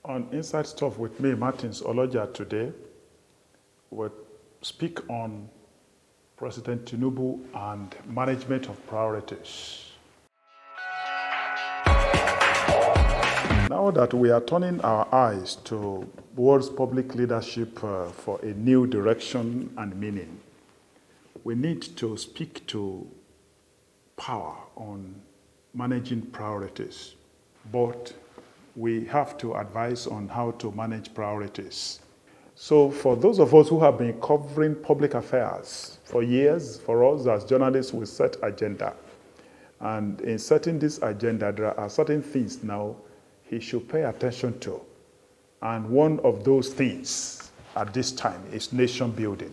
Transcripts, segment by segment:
On Inside Stuff with me, Martins Oloja, today, we'll speak on President Tinubu and management of priorities. Now that we are turning our eyes towards public leadership for a new direction and meaning, we need to speak to power on managing priorities. But we have to advise on how to manage priorities. So for those of us who have been covering public affairs for years, for us as journalists, we set agenda. And in setting this agenda, there are certain things now he should pay attention to. And one of those things at this time is nation building.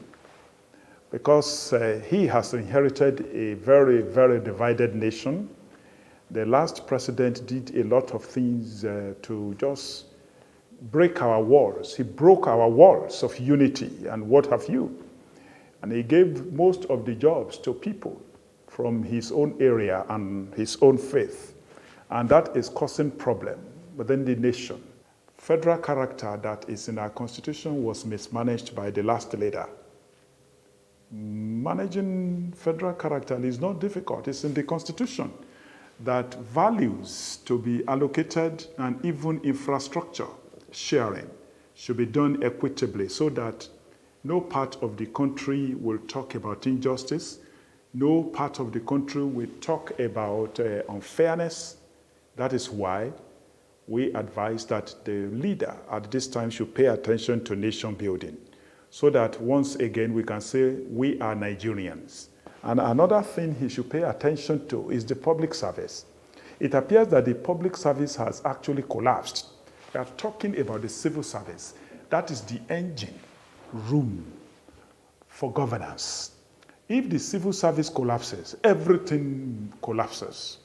Because he has inherited a very, very divided nation. The last president did a lot of things to just break our walls. He broke our walls of unity and what have you. And he gave most of the jobs to people from his own area and his own faith. And that is causing problem within the nation. Federal character that is in our constitution was mismanaged by the last leader. Managing federal character is not difficult. It's in the constitution that values to be allocated and even infrastructure sharing should be done equitably so that no part of the country will talk about injustice, no part of the country will talk about unfairness. That is why we advise that the leader at this time should pay attention to nation building so that once again we can say we are Nigerians. And another thing he should pay attention to is the public service. It appears that the public service has actually collapsed. We are talking about the civil service. That is the engine room for governance. If the civil service collapses, everything collapses.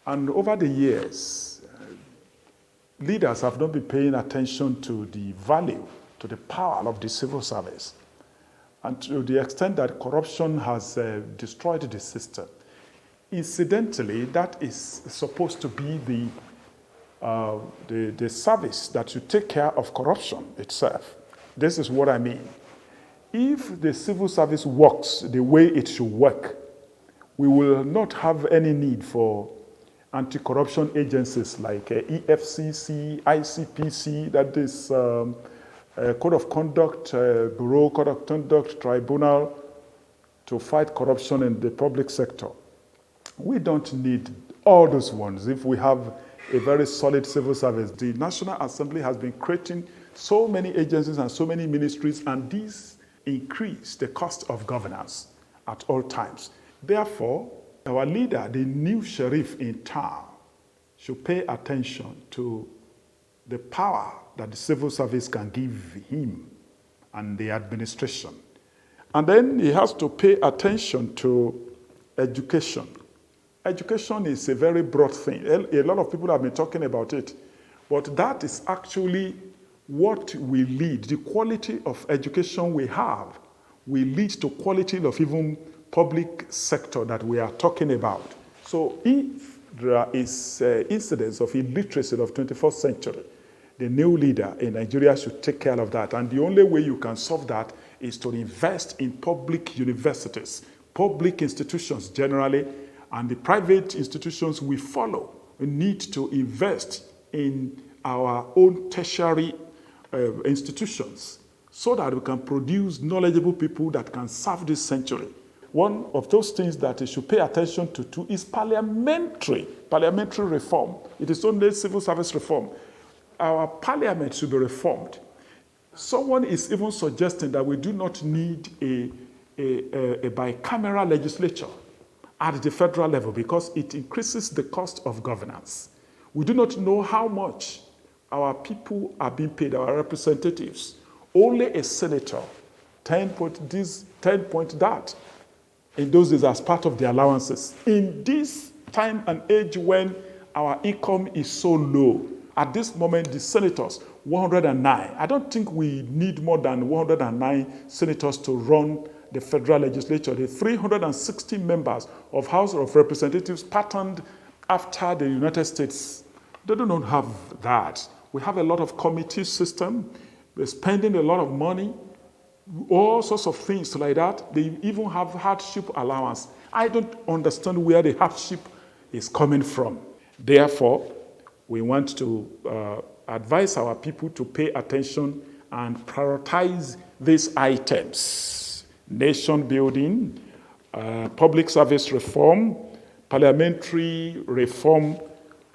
And over the years, leaders have not been paying attention to the value, to the power of the civil service. And to the extent that corruption has destroyed the system. Incidentally, that is supposed to be the service that should take care of corruption itself. This is what I mean. If the civil service works the way it should work, we will not have any need for anti-corruption agencies like EFCC, ICPC, that is Code of Conduct, Bureau, Code of Conduct, Tribunal to fight corruption in the public sector. We don't need all those ones if we have a very solid civil service. The National Assembly has been creating so many agencies and so many ministries, and these increase the cost of governance at all times. Therefore, our leader, the new sheriff in town, should pay attention to the power that the civil service can give him and the administration. And then he has to pay attention to education. Education is a very broad thing. A lot of people have been talking about it, but that is actually what will lead. The quality of education we have will lead to quality of even public sector that we are talking about. So if there is incidence of illiteracy of 21st century, the new leader in Nigeria should take care of that. And the only way you can solve that is to invest in public universities, public institutions generally, and the private institutions we follow. We need to invest in our own tertiary institutions so that we can produce knowledgeable people that can serve this century. One of those things that you should pay attention to is parliamentary reform. It is only civil service reform. Our parliament should be reformed. Someone is even suggesting that we do not need a bicameral legislature at the federal level because it increases the cost of governance. We do not know how much our people are being paid, our representatives. Only a senator, 10 point this, 10 point that, in those days as part of the allowances. In this time and age when our income is so low, at this moment, the senators, 109. I don't think we need more than 109 senators to run the federal legislature. The 360 members of House of Representatives patterned after the United States, they do not have that. We have a lot of committee system. We're spending a lot of money, all sorts of things like that. They even have hardship allowance. I don't understand where the hardship is coming from. Therefore, we want to advise our people to pay attention and prioritize these items: nation building, public service reform, parliamentary reform,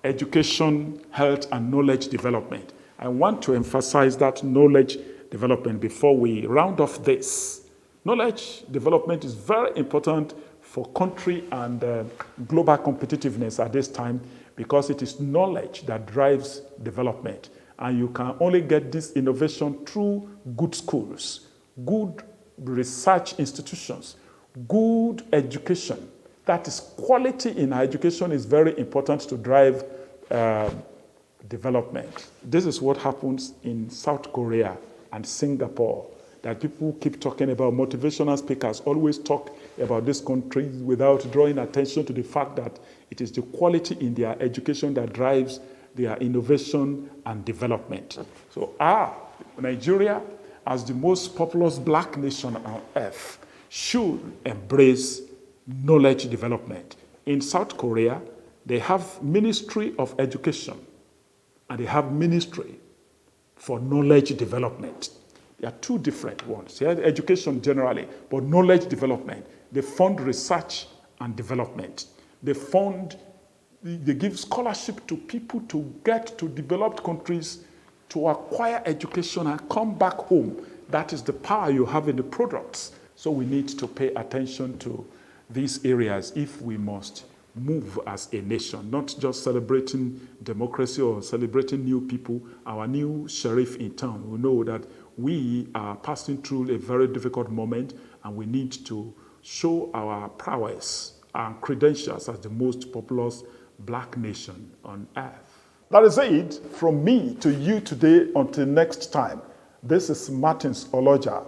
education, health, and knowledge development. I want to emphasize that knowledge development before we round off this. Knowledge development is very important for country and global competitiveness at this time, because it is knowledge that drives development. And you can only get this innovation through good schools, good research institutions, good education. That is, quality in our education is very important to drive development. This is what happens in South Korea and Singapore, that people keep talking about. Motivational speakers always talk about these countries without drawing attention to the fact that it is the quality in their education that drives their innovation and development. So Nigeria, as the most populous black nation on earth, should embrace knowledge development. In South Korea, they have Ministry of Education and they have Ministry for Knowledge Development. They are two different ones. They have education generally, but knowledge development. They fund research and development. They give scholarship to people to get to developed countries to acquire education and come back home. That is the power you have in the products. So we need to pay attention to these areas if we must move as a nation, not just celebrating democracy or celebrating new people. Our new sheriff in town will know that we are passing through a very difficult moment, and we need to show our prowess and credentials as the most populous black nation on earth. That is it from me to you today. Until next time, this is Martins Oloja.